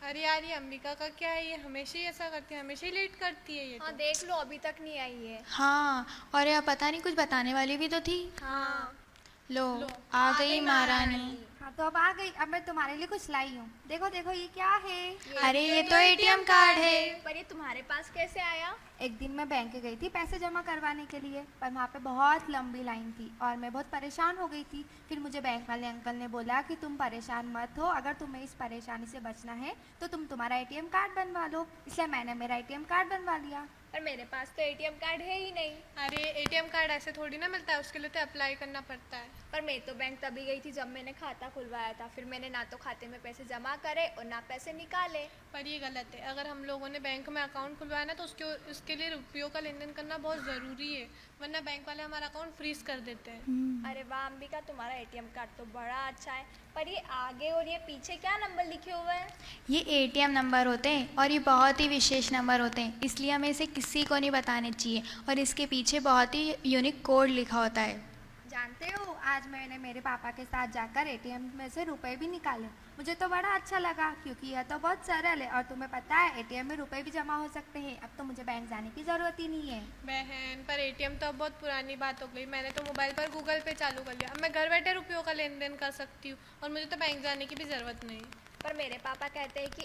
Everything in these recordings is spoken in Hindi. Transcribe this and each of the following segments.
अरे यार, ये अंबिका का क्या है, ये हमेशा ही ऐसा करती है, हमेशा ही लेट करती है ये हाँ तो। देख लो, अभी तक नहीं आई है। हाँ, और यह पता नहीं कुछ बताने वाली भी तो थी। हाँ। लो, लो, आ आ गई गई महारानी। महारानी। हाँ तो अब आ गई। अब मैं तुम्हारे लिए कुछ लाई हूँ। देखो देखो ये क्या है। अरे ये तो एटीएम कार्ड है। पर ये तुम्हारे पास कैसे आया? एक दिन मैं बैंक गई थी पैसे जमा करवाने के लिए, पर वहाँ पे बहुत लंबी लाइन थी और मैं बहुत परेशान हो गई थी। फिर मुझे बैंक वाले अंकल ने बोला कि तुम परेशान मत हो, अगर तुम्हें इस परेशानी से बचना है तो तुम तुम्हारा एटीएम कार्ड बनवा लो। इसलिए मैंने मेरा एटीएम कार्ड बनवा लिया। पर मेरे पास तो एटीएम कार्ड है ही नहीं। अरे एटीएम कार्ड ऐसे थोड़ी ना मिलता है, उसके लिए तो अप्लाई करना पड़ता है। पर मैं तो बैंक तभी गई थी जब मैंने खाता खुलवाया था, फिर मैंने ना तो खाते में पैसे जमा करे और ना पैसे निकाले। पर ये गलत है, अगर हम लोगों ने बैंक में अकाउंट खुलवाया ना तो उसके लिए रुपयों का लेन देन करना बहुत ज़रूरी है, वरना बैंक वाले हमारा अकाउंट फ्रीज कर देते हैं। अरे वाह अंबिका, तुम्हारा एटीएम कार्ड तो बड़ा अच्छा है। पर ये आगे और ये पीछे क्या नंबर लिखे हुए हैं? ये एटीएम नंबर होते हैं और ये बहुत ही विशेष नंबर होते हैं, इसलिए हमें इसे किसी को नहीं बताने चाहिए। और इसके पीछे बहुत ही यूनिक कोड लिखा होता है। जानते हो, आज मैंने मेरे पापा के साथ जाकर एटीएम में से रुपए भी निकाले। मुझे तो बड़ा अच्छा लगा क्योंकि यह तो बहुत सरल है और तुम्हें पता है एटीएम में रुपए भी जमा हो सकते हैं। अब तो मुझे बैंक जाने की ज़रूरत ही नहीं है। बहन, पर एटीएम तो अब बहुत पुरानी बात हो गई। मैंने तो मोबाइल पर गूगल पे चालू कर लिया, अब मैं घर बैठे रुपयों का लेन देन कर सकती हूँ और मुझे तो बैंक जाने की भी ज़रूरत नहीं। पर मेरे पापा कहते हैं कि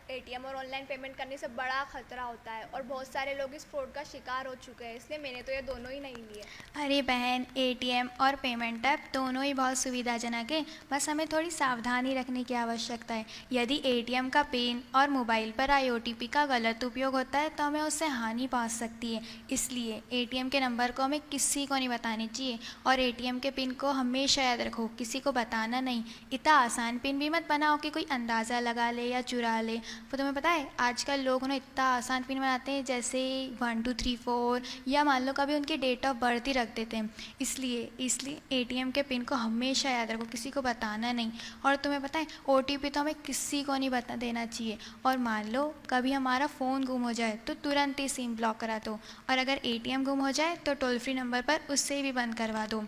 एटीएम और ऑनलाइन पेमेंट करने से बड़ा खतरा होता है और बहुत सारे लोग इस फ्रॉड का शिकार हो चुके हैं, इसलिए मैंने तो ये दोनों ही नहीं लिए। अरे बहन, एटीएम और पेमेंट ऐप दोनों ही बहुत सुविधाजनक है, बस हमें थोड़ी सावधानी रखने की आवश्यकता है। यदि एटीएम का पिन और मोबाइल पर आई ओटीपी का गलत उपयोग होता है तो हमें उससे हानि पहुंच सकती है। इसलिए एटीएम के नंबर को हमें किसी को नहीं बताने चाहिए और एटीएम के पिन को हमेशा याद रखो, किसी को बताना नहीं। इतना आसान पिन भी मत बनाओ कि कोई अंदाज़ा लगा ले या चुरा ले। वो तुम्हें पता है आजकल लोग ना इतना आसान पिन बनाते हैं, जैसे 1234 या मान लो कभी उनकी डेट ऑफ बर्थ ही रख देते हैं। इसलिए एटीएम के पिन को हमेशा याद रखो, किसी को बताना नहीं। और तुम्हें पता है ओटीपी तो हमें किसी को नहीं बता देना चाहिए। और मान लो कभी हमारा फ़ोन गुम हो जाए तो तुरंत ही सिम ब्लॉक करा दो, और अगर एटीएम गुम हो जाए तो टोल फ्री नंबर पर उससे भी बंद करवा दो।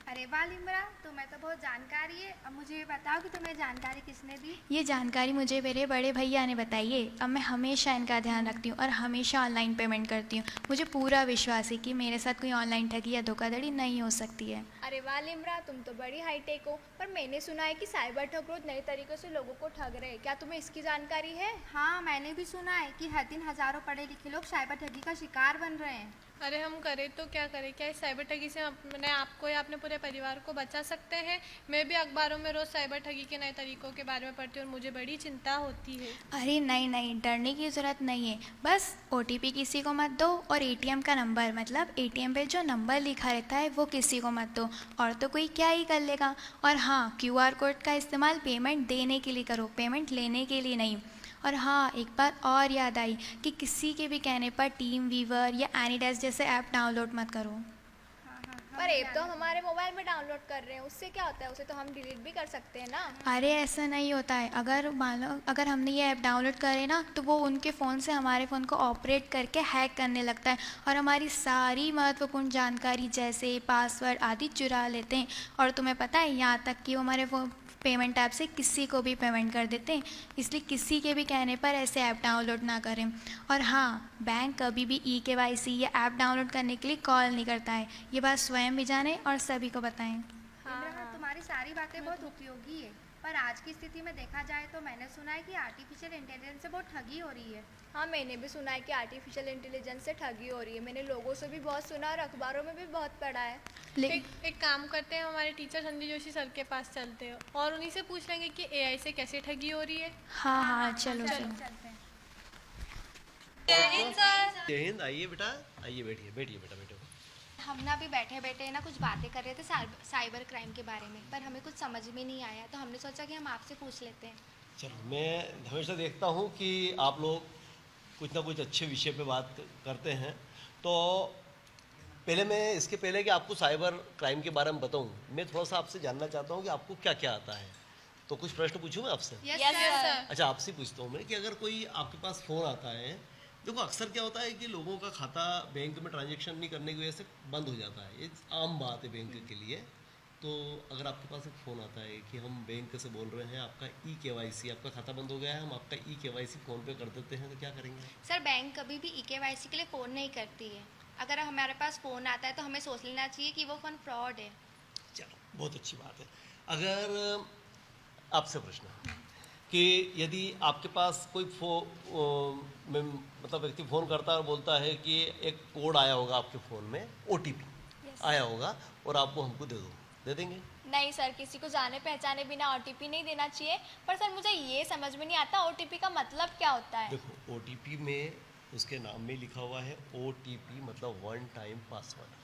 अरे वाह लिमरा, तुम्हें तो बहुत जानकारी है। अब मुझे ये बताओ कि तुम्हें जानकारी किसने दी। ये जानकारी मुझे मेरे बड़े भैया ने बताई है। अब मैं हमेशा इनका ध्यान रखती हूँ और हमेशा ऑनलाइन पेमेंट करती हूँ। मुझे पूरा विश्वास है कि मेरे साथ कोई ऑनलाइन ठगी या धोखाधड़ी नहीं हो सकती है। अरे वाह लिमरा, तुम तो बड़ी हाईटेक हो। पर मैंने सुना है कि साइबर ठग रोज नए तरीकों से लोगों को ठग रहे हैं, क्या तुम्हें इसकी जानकारी है? हाँ, मैंने भी सुना है कि हर दिन हजारों पढ़े लिखे लोग साइबर ठगी का शिकार बन रहे हैं। अरे हम करें तो क्या करें, क्या इस साइबर ठगी से हम अपने आपको या अपने पूरे परिवार को बचा सकते हैं? मैं भी अखबारों में रोज़ साइबर ठगी के नए तरीकों के बारे में पढ़ती हूँ और मुझे बड़ी चिंता होती है। अरे नहीं नहीं, डरने की ज़रूरत नहीं है। बस ओटीपी किसी को मत दो और एटीएम का नंबर, मतलब एटीएम पे जो नंबर लिखा रहता है वो किसी को मत दो, और तो कोई क्या ही कर लेगा। और हाँ, क्यूआर कोड का इस्तेमाल पेमेंट देने के लिए करो, पेमेंट लेने के लिए नहीं। और हाँ, एक बात और याद आई कि किसी के भी कहने पर टीम वीवर या एनीडेस्क जैसे ऐप डाउनलोड मत करो। हाँ हाँ, पर ऐप तो हमारे मोबाइल में डाउनलोड कर रहे हैं, उससे क्या होता है? उसे तो हम डिलीट भी कर सकते हैं ना। अरे ऐसा नहीं होता है। अगर मान लो अगर हमने ये ऐप डाउनलोड करे ना तो वो उनके फ़ोन से हमारे फ़ोन को ऑपरेट करके हैक करने लगता है और हमारी सारी महत्वपूर्ण जानकारी जैसे पासवर्ड आदि चुरा लेते हैं। और तुम्हें पता है यहाँ तक कि वो हमारे वो पेमेंट ऐप से किसी को भी पेमेंट कर देते हैं। इसलिए किसी के भी कहने पर ऐसे ऐप डाउनलोड ना करें। और हाँ, बैंक कभी भी केवाईसी या ऐप डाउनलोड करने के लिए कॉल नहीं करता है। ये बात स्वयं भी जानें और सभी को बताएं। लिमरा, तुम्हारी सारी बातें बहुत उपयोगी है, पर आज की स्थिति में देखा जाए तो मैंने सुना है कि आर्टिफिशियल इंटेलिजेंस से बहुत ठगी हो रही है। हाँ, मैंने भी सुना है कि आर्टिफिशियल इंटेलिजेंस से ठगी हो रही है। मैंने लोगों से भी बहुत सुना और अखबारों में भी बहुत पढ़ा है। एक काम करते हैं, हमारे टीचर संजय जोशी सर के पास चलते हैं और उन्हीं से पूछ लेंगे कि एआई से कैसे ठगी हो रही है। हाँ हाँ, चलो चलो। चलते हैं। जय हिंद। आइए बेटा, आइए, बैठिए बैठिए बेटा, बैठो। हम ना अभी बैठे बैठे ना कुछ बातें कर रहे थे साइबर क्राइम के बारे में, पर हमें कुछ समझ में नहीं आया तो हमने सोचा कि हम आपसे पूछ लेते हैं। चलो, मैं हमेशा देखता हूँ कि आप लोग कुछ ना कुछ अच्छे विषय पे बात करते हैं, तो पहले मैं इसके पहले कि आपको साइबर क्राइम के बारे में बताऊँ, मैं थोड़ा सा आपसे जानना चाहता हूँ कि आपको क्या क्या आता है। तो कुछ प्रश्न पूछूँ मैं आपसे? Yes Yes, sir. sir. अच्छा, आपसे पूछता हूँ मैं कि अगर कोई आपके पास फ़ोन आता है, देखो अक्सर क्या होता है कि लोगों का खाता बैंक में ट्रांजैक्शन नहीं करने की वजह से बंद हो जाता है, ये आम बात है बैंक के लिए। तो अगर आपके पास एक फ़ोन आता है कि हम बैंक से बोल रहे हैं, आपका KYC, आपका खाता बंद हो गया है, हम आपका KYC फ़ोन पे कर देते हैं, तो क्या करेंगे? सर बैंक कभी भी EKYC के लिए फ़ोन नहीं करती है। अगर हमारे पास फ़ोन आता है तो हमें सोच लेना चाहिए कि वो फ़ोन फ्रॉड है। चलो, बहुत अच्छी बात है। अगर आपसे प्रश्न कि यदि आपके पास कोई मतलब व्यक्ति फ़ोन करता है और बोलता है कि एक कोड आया होगा आपके फ़ोन में, OTP आया होगा और आप वो हमको दे देंगे? नहीं सर, किसी को जाने पहचाने बिना OTP नहीं देना चाहिए। पर सर मुझे ये समझ में नहीं आता OTP का मतलब क्या होता है। देखो, OTP में उसके नाम में लिखा हुआ है OTP मतलब वन टाइम पासवर्ड।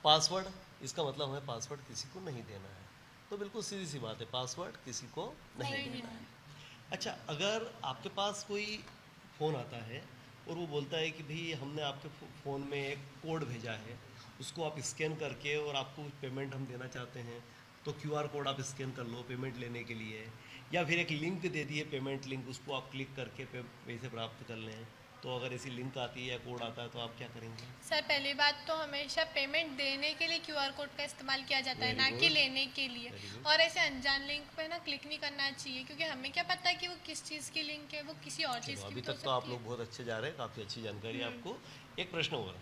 पासवर्ड इसका मतलब है पासवर्ड किसी को नहीं देना है। तो बिल्कुल सीधी सी बात है, पासवर्ड किसी को नहीं देना है। अच्छा, अगर आपके पास कोई फ़ोन आता है और वो बोलता है कि भाई हमने आपके फ़ोन में एक कोड भेजा है, उसको आप स्कैन करके और आपको पेमेंट हम देना चाहते हैं, तो QR कोड आप स्कैन कर लो पेमेंट लेने के लिए, या फिर एक लिंक दे दिए पेमेंट लिंक, उसको आप क्लिक करके पैसे प्राप्त कर लें, तो अगर ऐसी लिंक आती है या कोड आता है तो आप क्या करेंगे? सर पहली बात तो हमेशा पेमेंट देने के लिए QR कोड का इस्तेमाल किया जाता है, Very ना कि good. लेने के लिए। Very good. और ऐसे अनजान लिंक पे ना क्लिक नहीं करना चाहिए, क्योंकि हमें क्या पता कि वो किस चीज़ की लिंक है, वो किसी और चीज़ चलो, की अभी भी तो तक तो आप सकती लोग है। बहुत अच्छे जा रहे हैं, काफ़ी अच्छी जानकारी है आपको। एक प्रश्न और,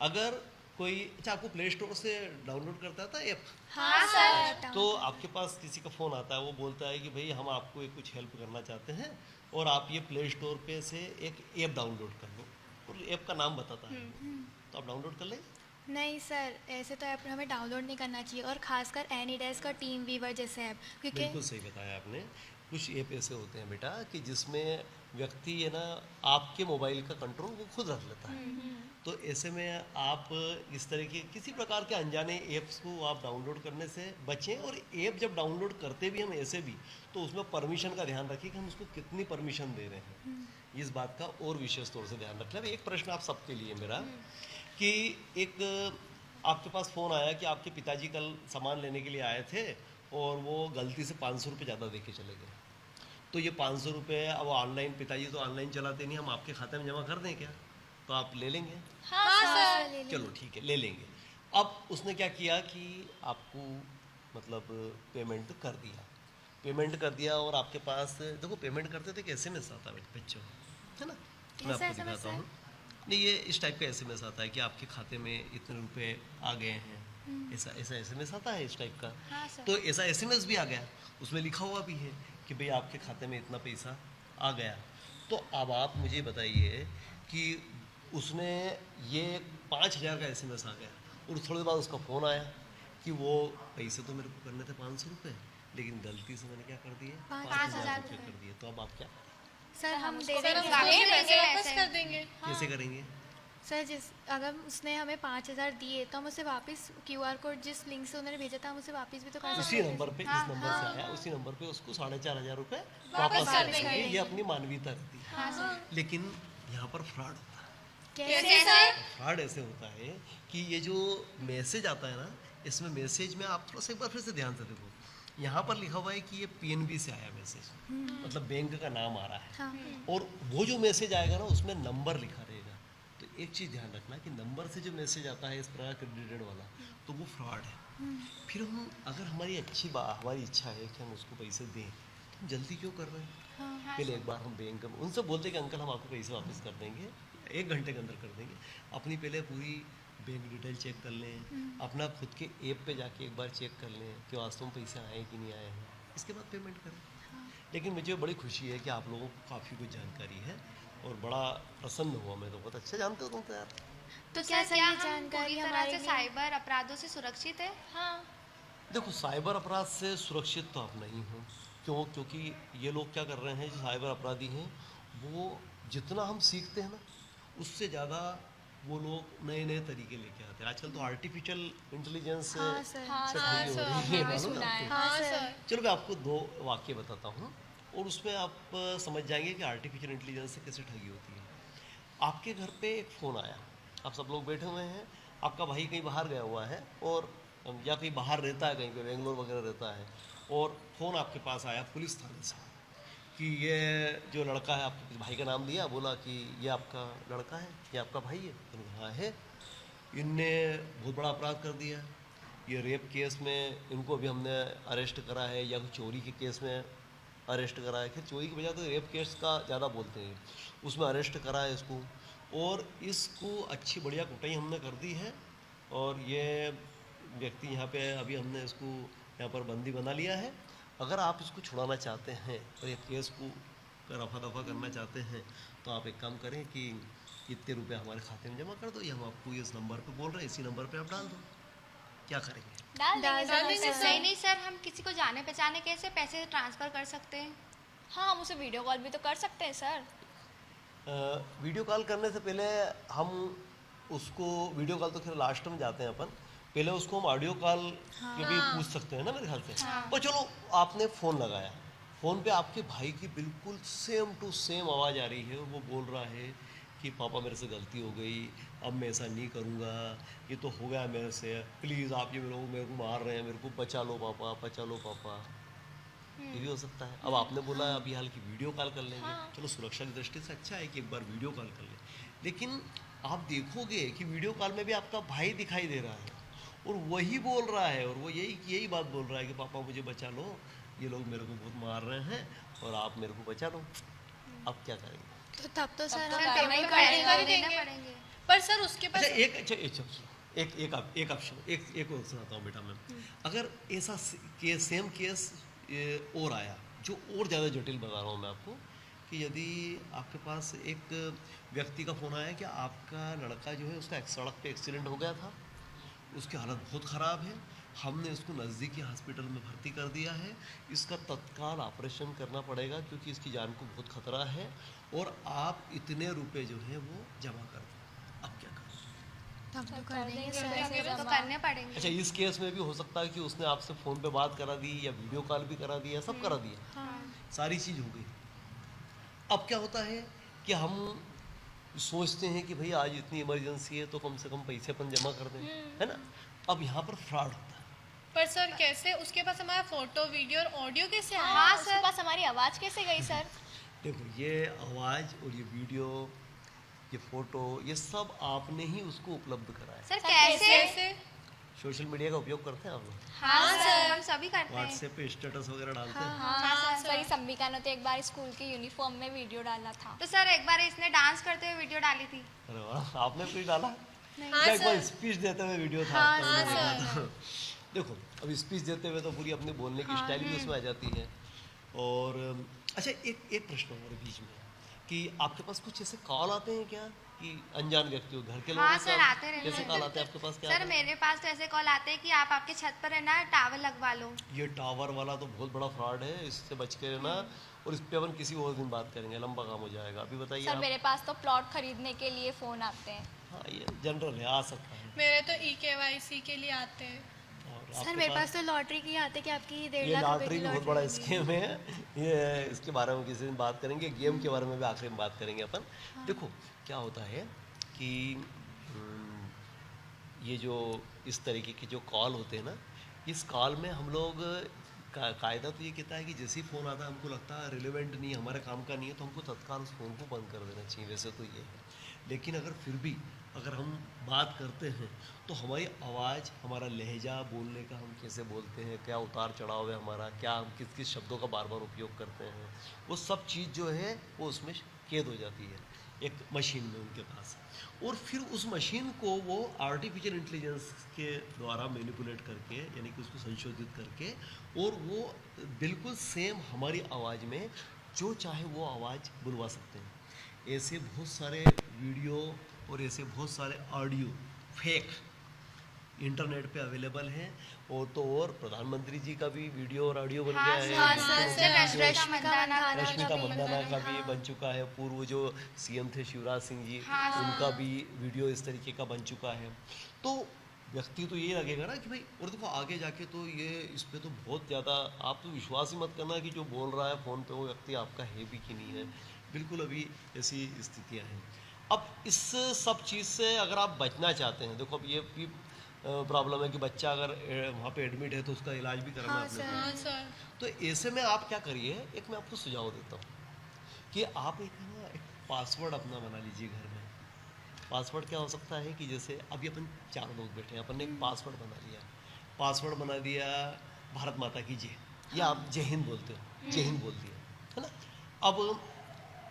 अगर कोई अच्छा आपको प्ले स्टोर से डाउनलोड करता था ऐप, हाँ सर। तो आपके पास किसी का फ़ोन आता है, वो बोलता है कि भाई हम आपको एक कुछ हेल्प करना चाहते हैं और आप ये प्ले स्टोर पे से एक ऐप डाउनलोड कर लो, और ऐप का नाम बताता है, तो आप डाउनलोड कर लें? नहीं सर, ऐसे तो ऐप हमें डाउनलोड नहीं करना चाहिए, और खासकर एनीडेस्क और टीम वीवर जैसे ऐप, क्योंकि बिल्कुल सही बताया आपने। कुछ ऐप ऐसे होते हैं बेटा कि जिसमें व्यक्ति है ना आपके मोबाइल का कंट्रोल वो खुद रख लेता है, तो ऐसे में आप इस तरह के किसी प्रकार के अनजाने ऐप्स को आप डाउनलोड करने से बचें। और ऐप जब डाउनलोड करते भी हम ऐसे भी, तो उसमें परमिशन का ध्यान रखें कि हम उसको कितनी परमिशन दे रहे हैं, इस बात का और विशेष तौर से ध्यान रखना। एक प्रश्न आप सबके लिए मेरा कि एक आपके पास फ़ोन आया कि आपके पिताजी कल सामान लेने के लिए आए थे और वो गलती से 500 रुपये ज़्यादा दे के चले गए, तो ये 500 रुपये अब ऑनलाइन, पिताजी तो ऑनलाइन चलाते नहीं, हम आपके खाते में जमा कर दें क्या? तो आप ले लेंगे? हाँ सर। चलो ठीक है, ले लेंगे। अब उसने क्या किया कि आपको मतलब पेमेंट कर दिया और आपके पास, देखो पेमेंट करते थे कि SMS आता है बच्चों, है ना? मैं कैसा आपको SMS दिखाता है? हूँ। नहीं, ये इस टाइप का SMS आता है कि आपके खाते में इतने रुपए आ गए हैं, ऐसा SMS आता है इस टाइप का। हाँ सर। तो ऐसा SMS भी आ गया, उसमें लिखा हुआ भी है कि भाई आपके खाते में इतना पैसा आ गया। तो अब आप मुझे बताइए कि उसने ये 5,000 का SMS आ गया और थोड़ी देर बाद उसका फ़ोन आया कि वो पैसे तो मेरे को करने थे 500 रुपये, लेकिन गलती से मैंने क्या कर दिए, 5,000 रुपये कर दिए। तो अब आप क्या करें? सर हम दे सर देंगे। हम वापस उसको देंगे वापस पैसे। कर देंगे। कैसे करेंगे? सर अगर उसने हमें 5,000 दिए तो हम उसे वापस QR कोड जिस लिंक से उन्होंने भेजा था हम उसे वापस भी तो कर सकते उसी हैं। नंबर पे, जिस नंबर से आया उसी नंबर पे उसको 4,500 रुपये वापस कर कर देंगे। देंगे। ये अपनी मानवीयता रहती है। लेकिन यहाँ पर फ्रॉड होता है। कैसे? फ्रॉड ऐसे होता है कि ये जो मैसेज आता है ना, इसमें मैसेज में आप थोड़ा सा एक बार फिर से ध्यान से देखो, यहाँ पर लिखा हुआ है कि ये PNB से आया मैसेज, मतलब बैंक का नाम आ रहा है, हाँ। और वो जो मैसेज आएगा ना उसमें नंबर लिखा रहेगा। तो एक चीज़ ध्यान रखना कि नंबर से जो मैसेज आता है इस प्रकार क्रेडिटेड वाला, तो वो फ्रॉड है। फिर हम अगर हमारी इच्छा है कि हम उसको पैसे दें, तो हम जल्दी क्यों कर रहे हैं? पहले एक बार हम बैंक में उनसे बोलते कि अंकल हम आपको पैसे वापस कर देंगे, 1 घंटे के अंदर कर देंगे। अपनी पहले पूरी बैंक डिटेल चेक कर लें, अपना खुद के ऐप पे जाके एक बार चेक कर लें कि वास्तव में पैसे आए कि नहीं आए हैं, इसके बाद पेमेंट करें। लेकिन मुझे बड़ी खुशी है कि आप लोगों को काफ़ी कुछ जानकारी है और बड़ा प्रसन्न हुआ मैं, तो बहुत अच्छा जानते हो तुम तो यार। तो क्या सर सर क्या ये हम जानकारी पूरी तरह हमारे से लिए साइबर अपराधों से सुरक्षित है? हाँ। देखो, साइबर अपराध से सुरक्षित तो आप नहीं हो। क्यों? क्योंकि ये लोग क्या कर रहे हैं, जो साइबर अपराधी हैं, वो जितना हम सीखते हैं ना, उससे ज़्यादा वो लोग नए नए तरीके लेके आते हैं। आजकल तो आर्टिफिशियल इंटेलिजेंस हाँ सर। से हाँ ठगी हो सर, रही हमने है, भी मालूम है सुना है। आपको? हाँ हाँ सर। चलो मैं आपको 2 वाक्य बताता हूँ और उसमें आप समझ जाएंगे कि आर्टिफिशियल इंटेलिजेंस से कैसे ठगी होती है। आपके घर पे एक फ़ोन आया, आप सब लोग बैठे हुए हैं, आपका भाई कहीं बाहर गया हुआ है और या कहीं बाहर रहता है, कहीं पे बेंगलोर वगैरह रहता है, और फ़ोन आपके पास आया पुलिस थाने से कि ये जो लड़का है, आपके भाई का नाम लिया, बोला कि ये आपका लड़का है, ये आपका भाई है? तो हाँ है, इनने बहुत बड़ा अपराध कर दिया, ये रेप केस में इनको अभी हमने अरेस्ट करा है, या चोरी के केस में अरेस्ट करा है। खैर चोरी की बजाय तो रेप केस का ज़्यादा बोलते हैं, उसमें अरेस्ट करा है इसको, और इसको अच्छी बढ़िया कुटाई हमने कर दी है। और ये व्यक्ति यहाँ पे अभी हमने इसको यहाँ पर बंदी बना लिया है। अगर आप इसको छुड़ाना चाहते हैं और ये केस को रफा दफा करना चाहते हैं, तो आप एक काम करें कि इतने रुपए हमारे खाते में जमा कर दो, या हम आपको इस नंबर पे बोल रहे हैं, इसी नंबर पे आप डाल दो। क्या करेंगे? डाल देंगे सर। नहीं नहीं सर, हम किसी को जाने पहचाने कैसे पैसे ट्रांसफ़र कर सकते हैं? हाँ, हम उसे वीडियो कॉल भी तो कर सकते हैं सर। वीडियो कॉल करने से पहले हम उसको, वीडियो कॉल तो खैर लास्ट में जाते हैं अपन, पहले उसको हम ऑडियो कॉल के भी पूछ सकते हैं ना मेरे ख्याल से। और चलो आपने फ़ोन लगाया, फ़ोन पे आपके भाई की बिल्कुल सेम टू सेम आवाज़ आ रही है, वो बोल रहा है कि पापा मेरे से गलती हो गई, अब मैं ऐसा नहीं करूँगा, ये तो हो गया मेरे से, प्लीज़ आप ये मेरे को मार रहे हैं, मेरे को बचा लो पापा, बचा लो पापा। ये भी हो सकता है। अब आपने बोला अभी हाल की वीडियो कॉल कर लेंगे, चलो सुरक्षा की दृष्टि से अच्छा है कि एक बार वीडियो कॉल कर लें, लेकिन आप देखोगे कि वीडियो कॉल में भी आपका भाई दिखाई दे रहा है और वही बोल रहा है, और वो यही बात बोल रहा है कि पापा मुझे बचा लो, ये लोग मेरे को बहुत मार रहे हैं और आप मेरे को बचा लो। अब क्या करेंगे? तो तब तो सर सर हम पेमेंट कर कर देंगे। देना पड़ेंगे। पर सर उसके पास अच्छा एक ऑप्शन, एक और सुनाता हूँ बेटा मैं। अगर ऐसा सेम केस और आया, जो और ज़्यादा जटिल बता रहा हूँ मैं आपको, कि यदि आपके पास एक व्यक्ति का फ़ोन आया कि आपका लड़का जो है उसका सड़क पे एक्सीडेंट हो गया था, उसकी हालत बहुत ख़राब है, हमने इसको नज़दीकी हॉस्पिटल में भर्ती कर दिया है, इसका तत्काल ऑपरेशन करना पड़ेगा क्योंकि इसकी जान को बहुत खतरा है, और आप इतने रुपए जो है वो जमा कर दो। अब क्या करें? तब तो कर देंगे तो करने पड़ेंगे। अच्छा, इस केस में भी हो सकता है कि उसने आपसे फ़ोन पे बात करा दी, या वीडियो कॉल भी करा दिया, सब करा दिया, सारी चीज़ हो गई। अब क्या होता है कि हम सोचते हैं कि भाई आज इतनी इमरजेंसी है तो कम से कम पैसे अपन जमा कर दें, है ना। अब यहाँ पर फ्रॉड होता है। पर सर कैसे उसके पास हमारा फोटो वीडियो और ऑडियो कैसे आया? हाँ, उसके पास हमारी आवाज़ कैसे गई सर? देखो, ये आवाज़ और ये वीडियो, ये फ़ोटो, ये सब आपने ही उसको उपलब्ध कराया। सर कैसे? कैसे? सोशल मीडिया का उपयोग करते हैं आप लोग? हाँ सर, हम सभी करते हैं। व्हाट्सएप पे स्टेटस वगैरह डालते हैं? हाँ सर, संबिका ने तो एक बार स्कूल की यूनिफॉर्म में वीडियो डाला था। तो सर एक बार इसने डांस करते हुए वीडियो डाली थी। अरे वाह, आपने कुछ डाला? हाँ क्या एक बार सर। स्पीच देते हुए वीडियो था? हाँ, आपका, मैंने हाँ, देखा था। देखो, अब स्पीच देते हुए तो पूरी अपने बोलने की स्टाइल भी उसमें आ जाती है। और अच्छा, एक प्रश्न और बीच में, कि आपके पास कुछ ऐसे कॉल आते हैं क्या कि अनजान व्यक्ति हो, घर के लोगों हाँ के सर, साथ? आते रहते कैसे हैं। कॉल आते हैं आपके पास? क्या सर आता है? मेरे पास तो ऐसे कॉल आते हैं कि आप आपके छत पर है ना टावर लगवा लो। ये टावर वाला तो बहुत बड़ा फ्रॉड है, इससे बच के रहना। और इस पे अपन किसी और दिन बात करेंगे, लंबा काम हो जाएगा। अभी बताइए सर आप। मेरे पास तो प्लॉट खरीदने के लिए फ़ोन आते हैं। हाँ, ये जनरल है, आ सकता है। मेरे तो EKYC के लिए आते हैं। और सर आपके मेरे पास तो लॉटरी की आते कि आपकी 1.5 ये लाख रुपए लॉटरी की भी बहुत लॉटरी बड़ा लगी है। स्कीम है। ये इसके बारे में किसी दिन बात करेंगे। गेम के बारे में भी आखिरी में बात करेंगे अपन। देखो क्या होता है कि ये जो इस तरीके के जो कॉल होते हैं ना, इस कॉल में हम लोग कायदा तो ये कहता है कि जैसे ही फ़ोन आता है हमको लगता है रिलेवेंट नहीं है, हमारे काम का नहीं है, तो हमको तत्काल उस फ़ोन को बंद कर देना चाहिए। वैसे तो ये है, लेकिन अगर फिर भी अगर हम बात करते हैं तो हमारी आवाज़, हमारा लहजा, बोलने का, हम कैसे बोलते हैं, क्या उतार चढ़ाव है हमारा, क्या हम किस किस शब्दों का बार बार उपयोग करते हैं, वो सब चीज़ जो है वो उसमें कैद हो जाती है एक मशीन में उनके पास। और फिर उस मशीन को वो आर्टिफिशियल इंटेलिजेंस के द्वारा मैनिपुलेट करके, यानी कि उसको संशोधित करके, और वो बिल्कुल सेम हमारी आवाज़ में जो चाहे वो आवाज़ बुलवा सकते हैं। ऐसे बहुत सारे वीडियो और ऐसे बहुत सारे ऑडियो फेक इंटरनेट पे अवेलेबल हैं। और तो और प्रधानमंत्री जी का भी वीडियो और ऑडियो बन गया है। रश्मिका मंदाना का भी बन चुका है। पूर्व जो सीएम थे शिवराज सिंह जी, उनका भी वीडियो इस तरीके का बन चुका है। तो व्यक्ति तो ये लगेगा ना कि भाई, और देखो आगे जाके तो ये इस पे तो बहुत ज़्यादा, आप तो विश्वास ही मत करना कि जो बोल रहा है फ़ोन पे वो व्यक्ति आपका है भी कि नहीं है। बिल्कुल अभी ऐसी स्थितियाँ हैं। अब इस सब चीज़ से अगर आप बचना चाहते हैं, देखो अब ये भी प्रॉब्लम है कि बच्चा अगर वहाँ पे एडमिट है तो उसका इलाज भी करना है अपने को। हाँ सर। तो ऐसे में आप क्या करिए, एक मैं आपको सुझाव देता हूँ कि आप एक पासवर्ड अपना बना लीजिए घर में। पासवर्ड क्या हो सकता है कि जैसे अभी अपन 4 लोग बैठे हैं, अपन ने एक पासवर्ड बना लिया। पासवर्ड बना दिया भारत माता की जय, या आप जय हिंद बोलते हो, जय हिंद बोल दिया, है ना। अब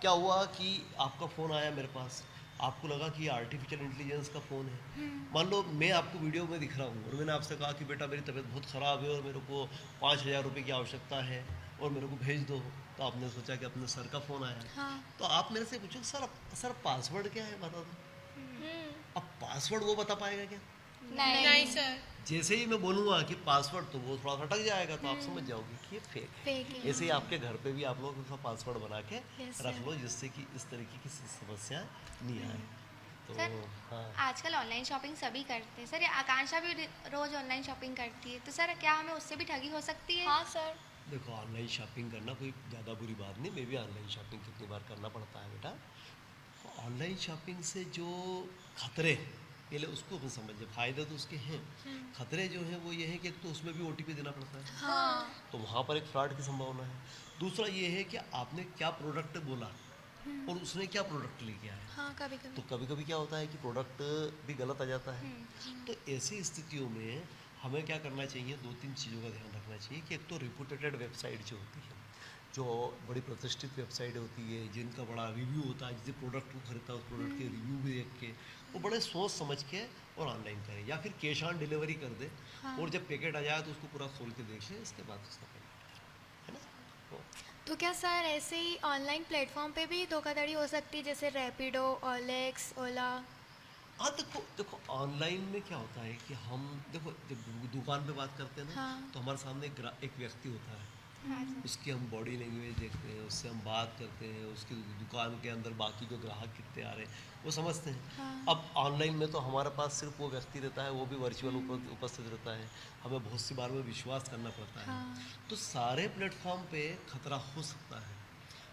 क्या हुआ कि आपका फ़ोन आया मेरे पास, आपको लगा कि ये आर्टिफिशियल इंटेलिजेंस का फ़ोन है। मान लो मैं आपको वीडियो में दिख रहा हूँ और मैंने आपसे कहा कि बेटा मेरी तबीयत बहुत ख़राब है और मेरे को 5,000 रुपये की आवश्यकता है और मेरे को भेज दो। तो आपने सोचा कि अपने सर का फ़ोन आया, हाँ। तो आप मेरे से पूछो सर पासवर्ड क्या है, बता दो। अब पासवर्ड वो बता पाएगा क्या? नहीं सर। जैसे ही मैं बोलूँगा कि पासवर्ड, तो वो थोड़ा सा अटक जाएगा, तो आप समझ जाओगे कि ये फेक है। फेक है। ऐसे ही आपके घर पे भी आप लोग उसका पासवर्ड बना के Yes, रख sir. लो, जिससे कि इस तरीके की समस्या नहीं आए। तो सर, हाँ, आजकल ऑनलाइन शॉपिंग सभी करते हैं सर। ये आकांक्षा भी रोज ऑनलाइन शॉपिंग करती है, तो सर क्या हमें उससे भी ठगी हो सकती है? हाँ सर। देखो ऑनलाइन शॉपिंग करना कोई ज़्यादा बुरी बात नहीं, मैं भी ऑनलाइन शॉपिंग कितनी बार करना पड़ता है बेटा। ऑनलाइन शॉपिंग से जो खतरे हैं, पहले उसको हम समझे। फ़ायदे तो उसके हैं, खतरे जो हैं वो ये है कि एक तो उसमें भी OTP देना पड़ता है, हाँ। तो वहाँ पर एक फ्रॉड की संभावना है। दूसरा ये है कि आपने क्या प्रोडक्ट बोला और उसने क्या प्रोडक्ट लेके आया, हाँ, कभी कभी। तो कभी कभी क्या होता है कि प्रोडक्ट भी गलत आ जाता है। तो ऐसी स्थितियों में हमें क्या करना चाहिए, 2-3 चीज़ों का ध्यान रखना चाहिए कि एक तो रिप्यूटेड वेबसाइट जो होती है, जो बड़ी प्रतिष्ठित वेबसाइट होती है, जिनका बड़ा रिव्यू होता है, जिस प्रोडक्ट को खरीदता है उस प्रोडक्ट के रिव्यू भी देख के वो बड़े सोच समझ के और ऑनलाइन करें, या फिर कैश ऑन डिलीवरी कर दे। और जब पैकेट आ जाए तो उसको पूरा खोल के देख ले, इसके बाद उसका पेमेंट, है ना। तो क्या सर ऐसे ही ऑनलाइन प्लेटफॉर्म पे भी धोखाधड़ी हो सकती है, जैसे रैपिडो, ओलेक्स, ओला? हाँ, देखो देखो ऑनलाइन में क्या होता है कि हम देखो जब दुकान पे बात करते हैं ना, हाँ। तो हमारे सामने एक व्यक्ति होता है, हाँ सर। उसकी हम बॉडी लैंग्वेज देखते हैं, उससे हम बात करते हैं, उसकी दुकान के अंदर बाकी जो ग्राहक कितने आ रहे हैं वो समझते हैं। हाँ। अब ऑनलाइन में तो हमारे पास सिर्फ वो व्यक्ति रहता है, वो भी वर्चुअल उपस्थित रहता है, हमें बहुत सी बार में विश्वास करना पड़ता है। हाँ। तो सारे प्लेटफॉर्म पे खतरा हो सकता है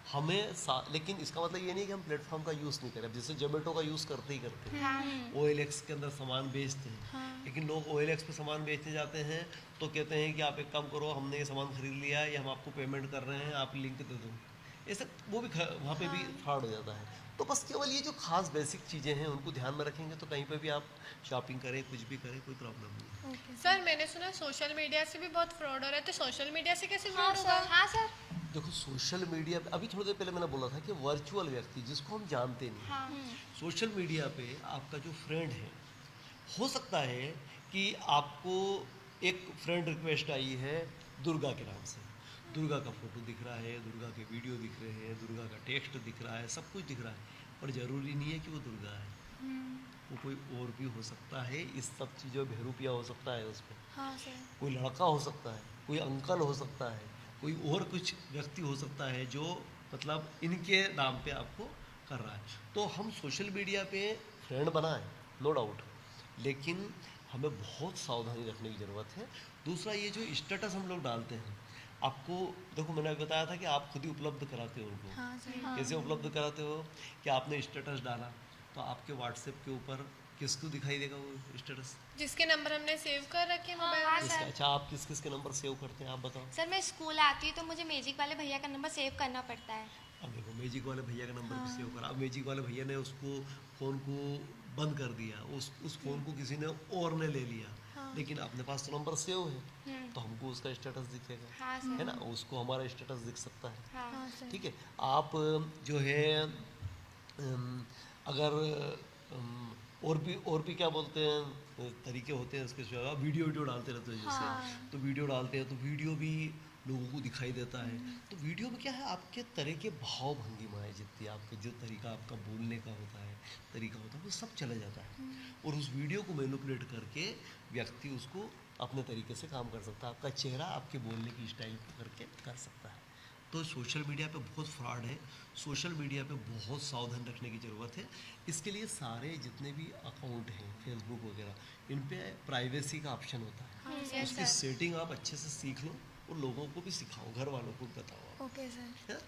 हमें लेकिन इसका मतलब ये नहीं कि हम प्लेटफॉर्म का यूज़ नहीं करें। अब जैसे जोमेटो का यूज़ करते ही करते हैं, हाँ। OLX के अंदर सामान बेचते हैं, हाँ। लेकिन लोग OLX पे सामान बेचने जाते हैं तो कहते हैं कि आप एक काम करो, हमने ये सामान खरीद लिया है, ये हम आपको पेमेंट कर रहे हैं, आप लिंक दे दो। ऐसा वो भी वहाँ पे भी फ्रॉड हो जाता है। तो बस केवल ये जो खास बेसिक चीज़ें हैं उनको ध्यान में रखेंगे तो कहीं पे भी आप शॉपिंग करें, कुछ भी करें, कोई प्रॉब्लम नहीं है। सर मैंने सुना सोशल मीडिया से भी बहुत फ्रॉड हो रहा है, तो सोशल मीडिया से कैसे हाँ फ्रॉड होगा? सर। हाँ सर। देखो सोशल मीडिया पे, अभी थोड़ी देर पहले मैंने बोला था कि वर्चुअल व्यक्ति जिसको हम जानते नहीं, हाँ। सोशल मीडिया पे आपका जो फ्रेंड है, हो सकता है कि आपको एक फ्रेंड रिक्वेस्ट आई है दुर्गा के नाम से, दुर्गा का फोटो दिख रहा है, दुर्गा के वीडियो दिख रहे हैं, दुर्गा का टेक्स्ट दिख रहा है, सब कुछ दिख रहा है, पर ज़रूरी नहीं है कि वो दुर्गा है, वो कोई और भी हो सकता है। इस सब चीज़ों में बहरूपिया हो सकता है, उस पर हाँ सर। कोई लड़का हो सकता है, कोई अंकल हो सकता है, कोई और कुछ व्यक्ति हो सकता है जो मतलब इनके नाम पे आपको कर रहा है। तो हम सोशल मीडिया पे फ्रेंड बनाएं, नो डाउट, लेकिन हमें बहुत सावधानी रखने की ज़रूरत है। दूसरा ये जो स्टेटस हम लोग डालते हैं, आपको देखो मैंने अभी बताया था कि आप खुद ही उपलब्ध कराते हो उनको। हाँ सर। कैसे उपलब्ध कराते हो कि आपने स्टेटस डाला तो आपके व्हाट्सएप के ऊपर किसको दिखाई देगा वो स्टेटस? जिसके नंबर हमने सेव कर रखे हैं मोबाइल हाँ में। किसका? अच्छा, आप किस किस के नंबर सेव करते हैं आप बताओ। सर मैं स्कूल आती हूँ तो मुझे मैजिक वाले भैया का नंबर सेव करना पड़ता है। अब देखो मैजिक वाले भैया का नंबर भी सेव करा, अब मैजिक वाले भैया ने उसको फ़ोन को बंद कर दिया, उस फ़ोन को किसी ने और ने ले लिया, लेकिन अपने पास तो नंबर सेव है तो हमको उसका स्टेटस दिखेगा, हाँ सर। है ना, उसको हमारा स्टेटस दिख सकता है। हाँ। हाँ सर। ठीक है। आप जो है अगर और भी क्या बोलते हैं तरीके होते हैं इसके सिवा, वीडियो डालते रहते हैं जैसे, तो वीडियो डालते हैं तो वीडियो भी लोगों को दिखाई देता है। तो वीडियो में क्या है, आपके तरह के भाव भंगिमाएँ जितनी आपके जो तरीका आपका बोलने का होता है, तरीका होता है, वो सब चला जाता है और उस वीडियो को मैनिपुलेट करके व्यक्ति उसको अपने तरीके से काम कर सकता है, आपका चेहरा आपके बोलने की स्टाइल करके कर सकता है। तो सोशल मीडिया पे बहुत फ्रॉड है, सोशल मीडिया पे बहुत सावधान रखने की ज़रूरत है। इसके लिए सारे जितने भी अकाउंट हैं फेसबुक वगैरह, इन पे प्राइवेसी का ऑप्शन होता है, यस उसकी सर। सेटिंग आप अच्छे से सीख लो और लोगों को भी सिखाओ, घर वालों को भी बताओ आप। Okay sir. है?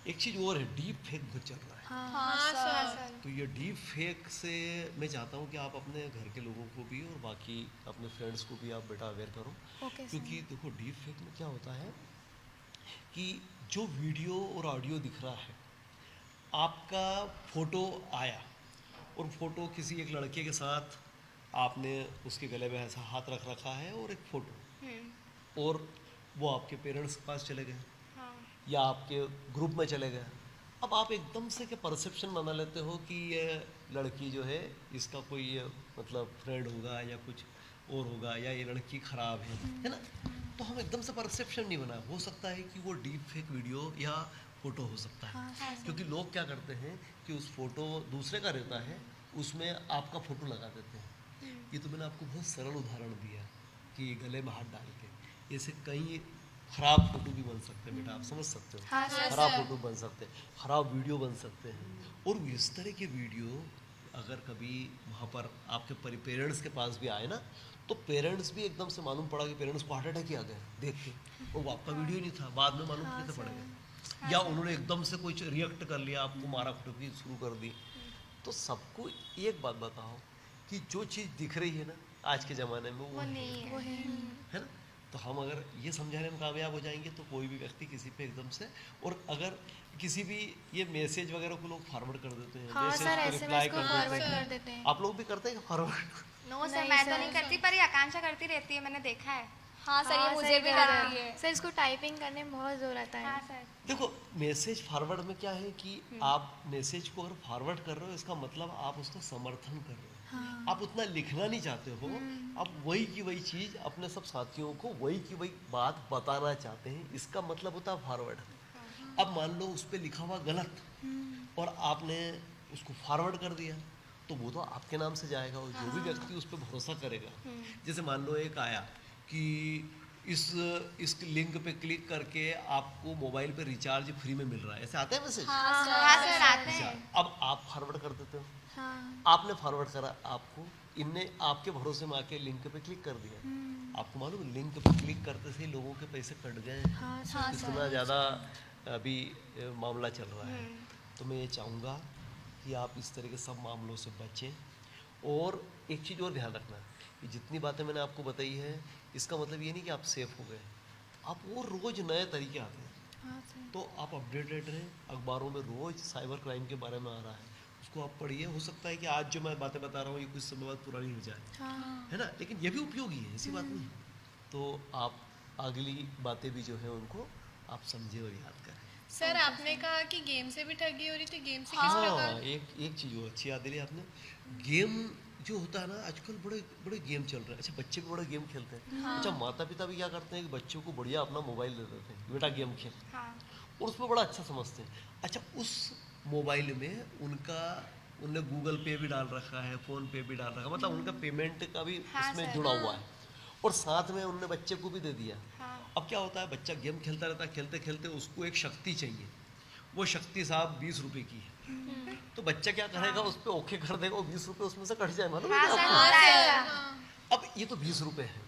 एक चीज़ और है, डीप फेक बहुत चल रहा है। हाँ। हाँ हाँ सर। तो ये डीप फेक से मैं चाहता हूँ कि आप अपने घर के लोगों को भी और बाकी अपने फ्रेंड्स को भी आप बेटा अवेयर करो, ओके सर। क्योंकि देखो डीप फेक में क्या होता है कि जो वीडियो और ऑडियो दिख रहा है, आपका फ़ोटो आया और फ़ोटो किसी एक लड़के के साथ आपने उसके गले में ऐसा हाथ रख रखा है और एक फ़ोटो, और वो आपके पेरेंट्स के पास चले गए हाँ या आपके ग्रुप में चले गए। अब आप एकदम से क्या परसेप्शन बना लेते हो कि ये लड़की जो है इसका कोई मतलब फ्रेंड होगा या कुछ और होगा, या ये लड़की ख़राब है ना। तो हम एकदम से परसेप्शन नहीं बना, हो सकता है कि वो डीप फेक वीडियो या फ़ोटो हो सकता है। क्योंकि लोग क्या करते हैं कि उस फोटो दूसरे का रहता है, उसमें आपका फ़ोटो लगा देते हैं। ये तो मैंने आपको बहुत सरल उदाहरण दिया कि गले में हाथ डाल के, ऐसे कई खराब फोटो भी बन सकते हैं बेटा, आप समझ सकते हो। हाँ सर। खराब फोटो बन सकते हैं, खराब वीडियो बन सकते हैं। और इस तरह के वीडियो अगर कभी वहाँ पर आपके पेरेंट्स के पास भी आए ना, तो पेरेंट्स भी एकदम से मालूम पड़ा कि पेरेंट्स को हार्ट अटैक ही आ गया देख के, और वो आपका वीडियो नहीं था, बाद में मालूम कैसे पड़ेगा। या उन्होंने एकदम से कुछ रिएक्ट कर लिया, आपको मारा कुटकी शुरू कर दी। तो सबको एक बात बताओ कि जो चीज़ दिख रही है ना आज के ज़माने में वो नहीं है ना। तो हम अगर ये समझाने में कामयाब हो जाएंगे तो कोई भी व्यक्ति किसी पे एकदम से, और अगर किसी भी ये मैसेज वगैरह को लोग फॉरवर्ड कर देते हैं, हाँ मैसेज सर, को रिप्लाई SMS को कर फॉरवर्ड देते कर हैं। देते हैं। आप लोग भी करते हैं फॉरवर्ड? नो सर, नहीं मैं तो सर। नहीं करती, पर ये आकांक्षा करती रहती है, मैंने देखा है। हाँ सर, ये हाँ, मुझे सर, भी इधर- लगती है। सर इसको टाइपिंग करने में बहुत जोर आता हाँ है। सर। देखो मैसेज फॉरवर्ड में क्या है कि आप मैसेज को अगर फॉरवर्ड कर रहे हो, इसका मतलब आप उसका समर्थन कर रहे हो। आप उतना लिखना नहीं चाहते हो, आप वही की वही चीज अपने सब साथियों को वही की वही बात बताना चाहते हैं, इसका मतलब होता है फॉरवर्ड। अब मान लो उस पर लिखा हुआ गलत और आपने उसको फॉरवर्ड कर दिया, तो वो तो आपके नाम से जाएगा, और जो भी व्यक्ति उस पर भरोसा करेगा। जैसे मान लो एक आया कि इस लिंक पे क्लिक करके आपको मोबाइल पे रिचार्ज फ्री में मिल रहा है, ऐसे आते हैं मैसेज। हाँ सर, आते हैं। अब आप फॉरवर्ड कर देते हो, हाँ आपने फॉरवर्ड करा, आपको इनने आपके भरोसे में आके लिंक पे क्लिक कर दिया। आपको मालूम है, लिंक पे क्लिक करते से ही लोगों के पैसे कट गए हैं। हाँ सर। इतना ज़्यादा अभी मामला चल रहा है। तो मैं ये चाहूँगा कि आप इस तरह के सब मामलों से बचें। और एक चीज़ और ध्यान रखना कि जितनी बातें मैंने आपको बताई है, इसका मतलब ये नहीं कि आप सेफ हो गए, आप वो रोज़ नए तरीके आते हैं, हाँ सर। तो आप अपडेटेड रहें। अखबारों में रोज़ साइबर क्राइम के बारे में आ रहा है, उसको आप पढ़िए। हो सकता है कि आज जो मैं बातें बता रहा हूँ ये कुछ समय बाद पुरानी हो जाए, हाँ है ना, लेकिन ये भी उपयोगी है, ऐसी बात नहीं है। तो आप अगली बातें भी जो है उनको आप समझे और याद करें। सर आपने कहा कि गेम से भी ठगी हो रही थी, गेम से किस हाँ, प्रकार? एक चीज़ और अच्छी याद दिली आपने। गेम जो होता है ना आजकल, बड़े बड़े गेम चल रहे हैं। अच्छा, बच्चे भी बड़े गेम खेलते हैं। अच्छा, माता पिता भी क्या करते हैं कि बच्चों को बढ़िया अपना मोबाइल दे देते हैं, बेटा गेम खेल, हाँ और उसमें बड़ा अच्छा समझते हैं। अच्छा, उस मोबाइल में उनने गूगल पे भी डाल रखा है, फ़ोन पे भी डाल रखा है, मतलब उनका पेमेंट का भी हाँ उसमें सर, जुड़ा हुआ है, और साथ में उनने बच्चे को भी दे दिया। हाँ अब क्या होता है, बच्चा गेम खेलता रहता है, खेलते खेलते उसको एक शक्ति चाहिए, वो शक्ति साहब 20 रुपए की है। तो बच्चा क्या करेगा, उस पर ओके कर देगा, वो 20 रुपए उसमें से कट जाए, मालूम है हाँ क्या सर, आपको? होता है ऐसा। अब ये तो 20 रुपए है,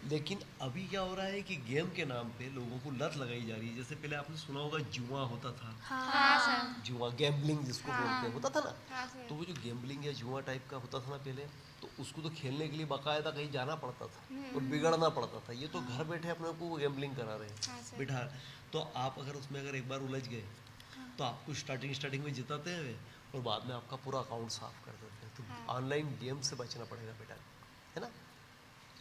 लेकिन अभी क्या हो रहा है कि गेम के नाम पे लोगों को लत लगाई जा रही है। जैसे पहले आपने सुना होगा जुआ होता था, हाँ सर। जुआ गैम्बलिंग जिसको बोलते हैं, होता था ना। हाँ सर। तो वो जो गैम्बलिंग या जुआ टाइप का होता था ना पहले, तो उसको तो खेलने के लिए बाकायदा कहीं जाना पड़ता था और बिगड़ना पड़ता था। ये तो घर बैठे अपने को गैम्बलिंग करा रहे हाँ हैं सर। बिठा। तो आप अगर उसमें अगर एक बार उलझ गए तो आपको स्टार्टिंग में जिताते हैं और बाद में आपका पूरा अकाउंट साफ कर देते हैं। तो ऑनलाइन गेम से बचना पड़ेगा बेटा, है ना।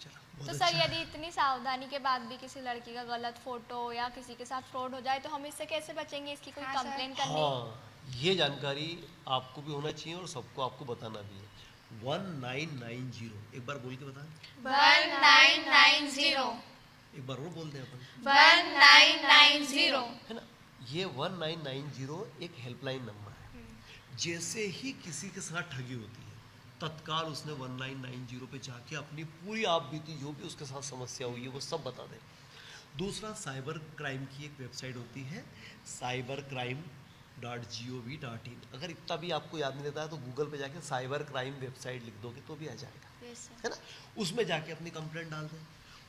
चलो, बहुत तो अच्छा। सर यदि इतनी सावधानी के बाद भी किसी लड़की का गलत फोटो या किसी के साथ फ्रॉड हो जाए तो हम इससे कैसे बचेंगे? इसकी कोई हाँ सर। कंप्लेन करनी? हाँ, ये जानकारी आपको भी होना चाहिए और सबको आपको बताना भी है। 1990, एक बार बोल के बताएं, 1990 एक बार और बोल दें अपन, 1990 है ना। ये 1990 एक हेल्पलाइन नंबर है। जैसे ही किसी के साथ ठगी होती है, तत्काल उसने 1990 पे जाके अपनी पूरी आप बीती जो भी उसके साथ समस्या हुई है वो सब बता दें। दूसरा, साइबर क्राइम की एक वेबसाइट होती है cybercrime.gov.in। अगर इतना भी आपको याद नहीं रहता है तो गूगल पे जाके साइबर क्राइम वेबसाइट लिख दोगे तो भी आ जाएगा, है ना। उसमें जाके अपनी कंप्लेंट डाल दें।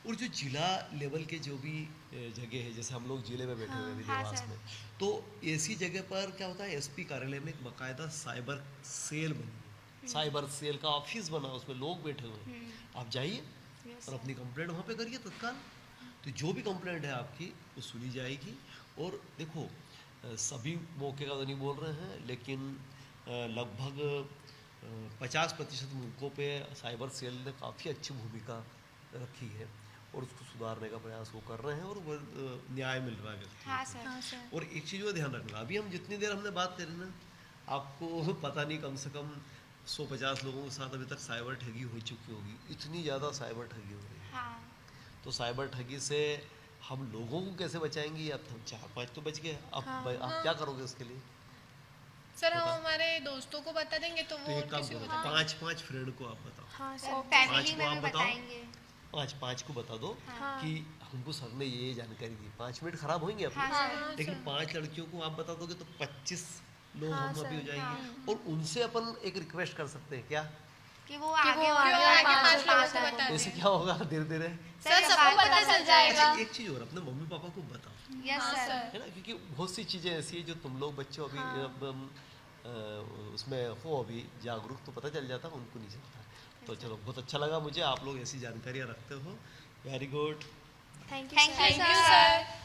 और जो जिला लेवल के जो भी जगह है, जैसे हम लोग जिले में बैठे हुए हैं देवास सर। में, तो ऐसी जगह पर क्या होता है, एसपी कार्यालय में एक बाकायदा साइबर सेल बनी है, साइबर सेल का ऑफिस बना, उसमें लोग बैठे हुए हैं। आप जाइए और अपनी कंप्लेंट वहाँ पे करिए तत्काल। तो जो भी कंप्लेंट है आपकी वो सुनी जाएगी। और देखो, सभी मौके का तो नहीं बोल रहे हैं, लेकिन लगभग 50% मौक़ों पे साइबर सेल ने काफ़ी अच्छी भूमिका रखी है। और उसको सुधारने का प्रयास वो कर रहे हैं और वो न्याय मिल रहा है व्यक्ति हाँ को। सर। हाँ सर। और एक चीज़ को ध्यान रखना, अभी हम जितनी देर हमने बात करी ना, आपको पता नहीं कम से कम 150 लोगों के साथ अभी तक साइबर ठगी हो चुकी होगी, इतनी ज़्यादा साइबर ठगी हो रही है। हाँ तो साइबर ठगी से हम लोगों को कैसे बचाएंगे? अब तो 4-5 तो बच गए, अब आप क्या करोगे उसके लिए? सर हम हमारे दोस्तों को बता देंगे तो तो वो एक काम किसी को करो, बता 5-5 फ्रेंड को आप बताओ, हाँ सर, सर। फैमिली पाँच को में आप भी बताओ। बताएंगे। 5 को बता दो हाँ। कि हमको सर ने ये जानकारी दी। 5 मिनट खराब होंगे अपने, हाँ सर। हाँ लेकिन सर। 5 लड़कियों को आप बता दोगे तो 25 लोग हाँ हम अभी हो सर, जाएंगे। और उनसे अपन एक रिक्वेस्ट कर सकते हैं क्या? कि वो कि आगे वो और आगे पाँच 5 लोगों लोगों को को बता ऐसे दें। क्या होगा धीरे धीरे? सर सबको पता चल जाएगा। अच्छा, एक चीज़ और, अपने मम्मी पापा को बताओ, यस हाँ सर। सर। है ना, क्योंकि बहुत सी चीज़ें ऐसी हैं जो तुम लोग बच्चे अभी अब उसमें हो अभी जागरूक, तो पता चल जाता, उनको नहीं चलता। तो चलो, बहुत अच्छा लगा मुझे, आप लोग ऐसी जानकारियाँ रखते हो, very good. Thank you thank you thank you sir. Sir.